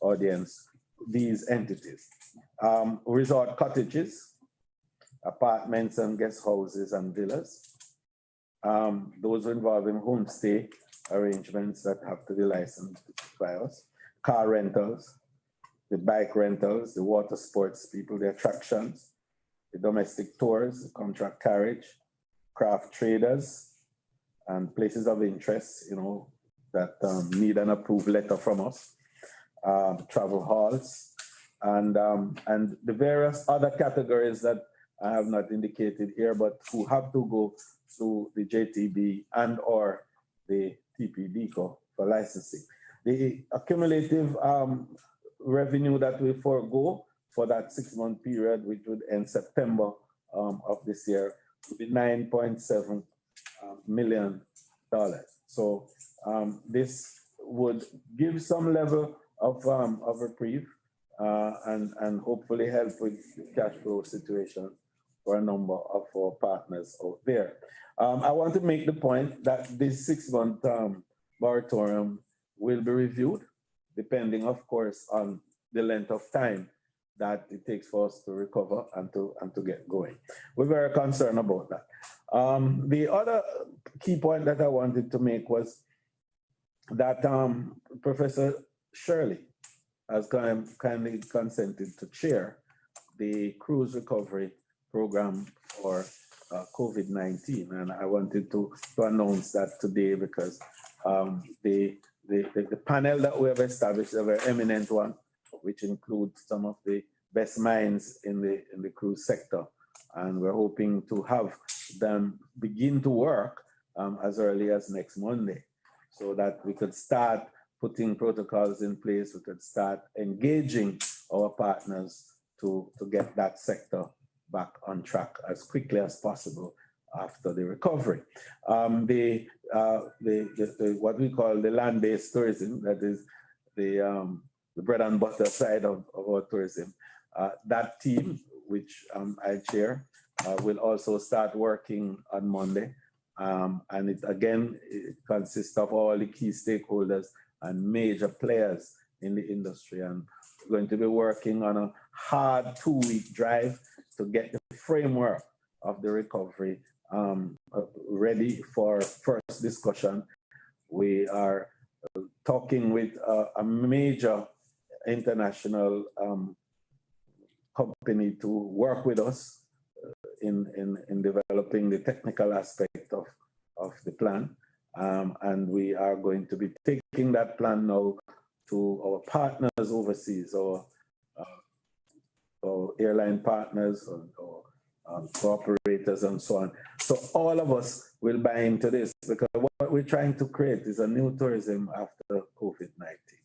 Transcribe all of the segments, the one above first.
audience these entities. Resort cottages, apartments and guest houses and villas. Those involving homestay arrangements that have to be licensed by us. Car rentals, the bike rentals, the water sports people, the attractions, the domestic tours, the contract carriage, craft traders, and places of interest, that need an approved letter from us, travel halls, and the various other categories that I have not indicated here, but who have to go through the JTB and or the TPDCO for licensing. The accumulative revenue that we forego for that 6-month period, which would end September of this year, would be $9.7 million. So this would give some level of reprieve and hopefully help with the cash flow situation for a number of our partners out there. I want to make the point that this 6-month moratorium will be reviewed, depending, of course, on the length of time that it takes for us to recover and to get going. We're very concerned about that. The other key point that I wanted to make was that Professor Shirley has kindly consented to chair the cruise recovery program for COVID-19, and I wanted to announce that today because the panel that we have established is a very eminent one, which includes some of the best minds in the cruise sector, and we're hoping to have them begin to work as early as next Monday, so that we could start putting protocols in place, we could start engaging our partners to get that sector back on track as quickly as possible after the recovery. What we call the land-based tourism, that is the bread and butter side of our tourism, that team, which I chair, will also start working on Monday. And it consists of all the key stakeholders and major players in the industry. And we're going to be working on a hard 2-week drive to get the framework of the recovery ready for first discussion. We are talking with a major international company to work with us in developing the technical aspect of the plan. And we are going to be taking that plan now to our partners overseas, our airline partners, or cooperators and so on. So all of us will buy into this, because what we're trying to create is a new tourism after COVID-19.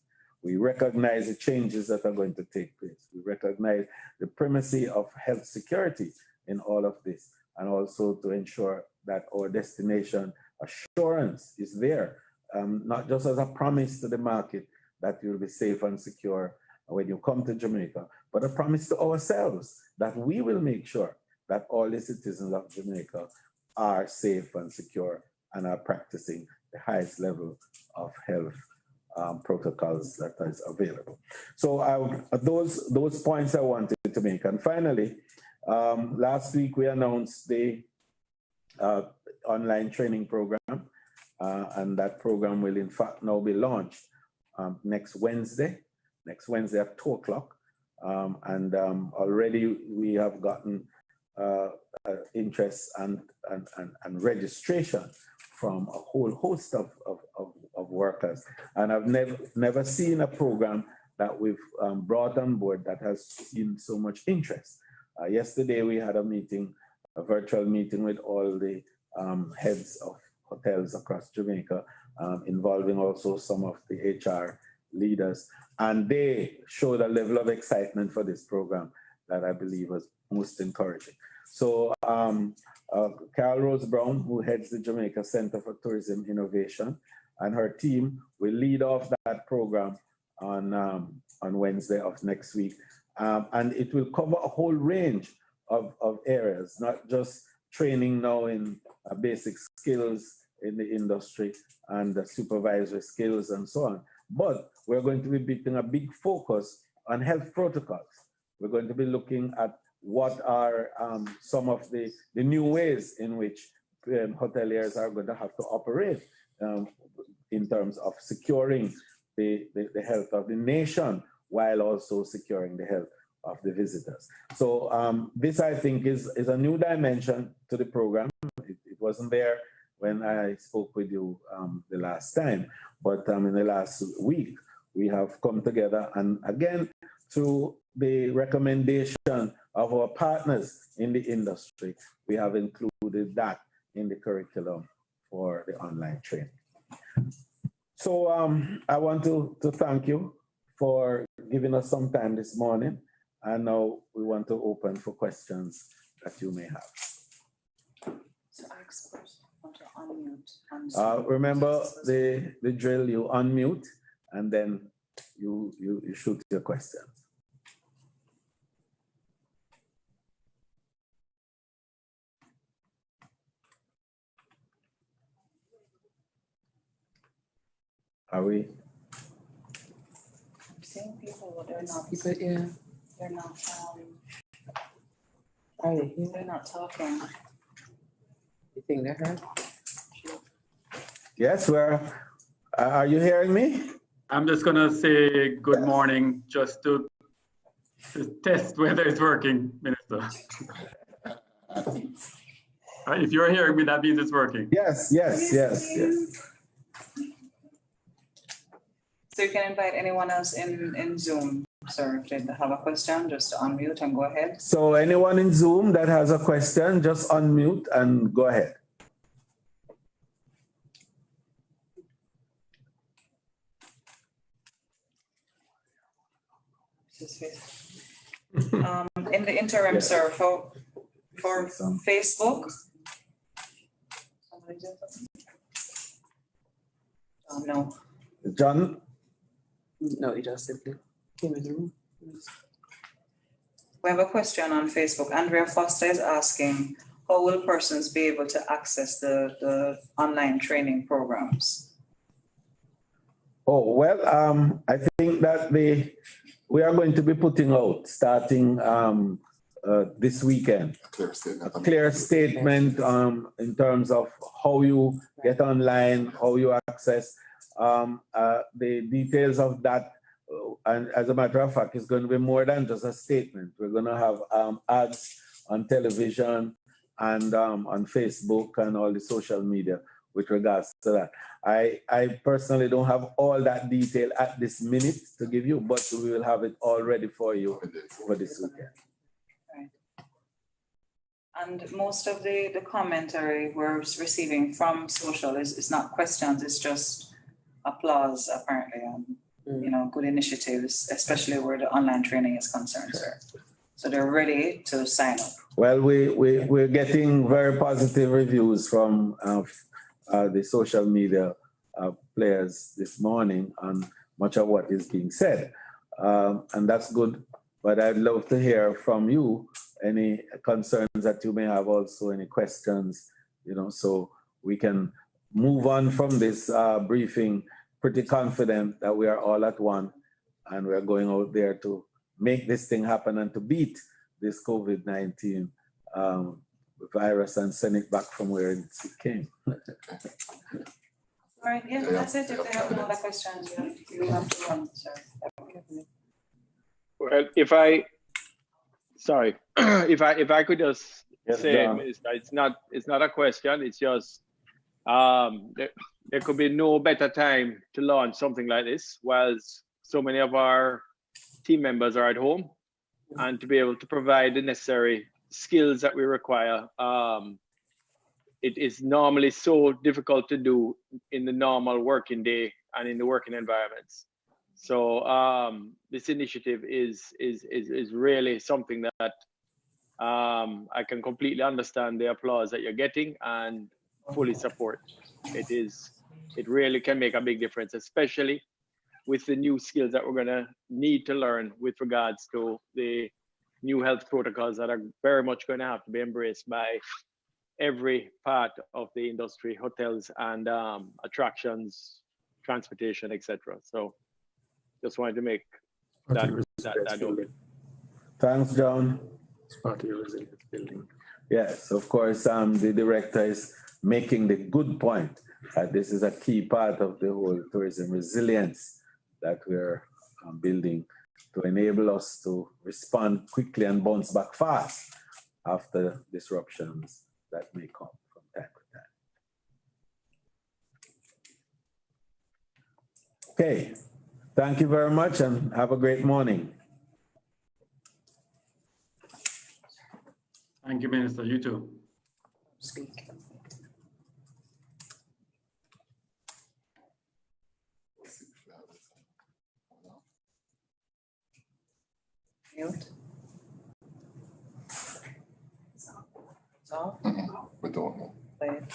We recognize the changes that are going to take place. We recognize the primacy of health security in all of this, and also to ensure that our destination assurance is there, not just as a promise to the market that you'll be safe and secure when you come to Jamaica, but a promise to ourselves that we will make sure that all the citizens of Jamaica are safe and secure and are practicing the highest level of health protocols that is available. So those points I wanted to make. And finally, last week we announced the online training program, and that program will in fact now be launched next Wednesday at 2 o'clock. And already we have gotten interest and registration from a whole host of workers. And I've never seen a program that we've brought on board that has seen so much interest. Yesterday we had a virtual meeting with all the heads of hotels across Jamaica, involving also some of the HR leaders, and they showed a level of excitement for this program that I believe was most encouraging. So Carol Rose Brown, who heads the Jamaica Center for Tourism Innovation, and her team will lead off that program on Wednesday of next week. And it will cover a whole range of areas, not just training now in basic skills in the industry and the supervisory skills and so on, but we're going to be putting a big focus on health protocols. We're going to be looking at what are some of the new ways in which hoteliers are going to have to operate in terms of securing the health of the nation while also securing the health of the visitors. So this, I think, is a new dimension to the program. It wasn't there when I spoke with you the last time, but in the last week, we have come together, and again, through the recommendation of our partners in the industry, we have included that in the curriculum for the online training. So I want to thank you for giving us some time this morning, and now we want to open for questions that you may have. So ask first, want to unmute. Remember the drill, you unmute, and then you shoot your questions. Are we? I'm seeing people, but they're not. People, yeah. They're not. Are they here? They're not talking. You think they heard? Yes, are you hearing me? I'm just gonna say good morning just to test whether it's working, Minister. If you're hearing me, that means it's working. Yes. So you can invite anyone else in Zoom, sir, if they have a question, just unmute and go ahead. So anyone in Zoom that has a question, just unmute and go ahead. In the interim, sir, for Facebook. No. John? No, he just simply came in the room. We have a question on Facebook. Andrea Foster is asking, how will persons be able to access the online training programs? Oh, well, I think that we are going to be putting out, starting this weekend, a clear statement in terms of how you get online, how you access the details of that. And as a matter of fact, it's going to be more than just a statement. We're going to have ads on television and on Facebook and all the social media with regards to that. I personally don't have all that detail at this minute to give you, but we will have it all ready for you for this weekend. Right. And most of the commentary we're receiving from social is not questions, it's just applause, apparently, and good initiatives, especially where the online training is concerned, sir. So they're ready to sign up. Well, we're getting very positive reviews from the social media players this morning on much of what is being said. And that's good, but I'd love to hear from you any concerns that you may have, also any questions, so we can move on from this briefing pretty confident that we are all at one and we're going out there to make this thing happen and to beat this COVID-19 virus and send it back from where it came. All right, yeah, that's it. If they have no other questions, you have to run, sir. Well, if I could just say, it's not a question. It's just there could be no better time to launch something like this, whilst so many of our team members are at home, and to be able to provide the necessary skills that we require. It is normally so difficult to do in the normal working day and in the working environments. So this initiative is really something that I can completely understand the applause that you're getting and fully support. It really can make a big difference, especially with the new skills that we're gonna need to learn with regards to the new health protocols that are very much going to have to be embraced by every part of the industry, hotels and attractions, transportation, etc. So Just wanted to make that note. Thanks, John. It's part of your resilience building. Yes, of course, the director is making the good point. This is a key part of the whole tourism resilience that we're building to enable us to respond quickly and bounce back fast after disruptions that may come from time to time. Okay, thank you very much and have a great morning. Thank you, Minister. You too. Speak. Mute. So, We don't know. play it.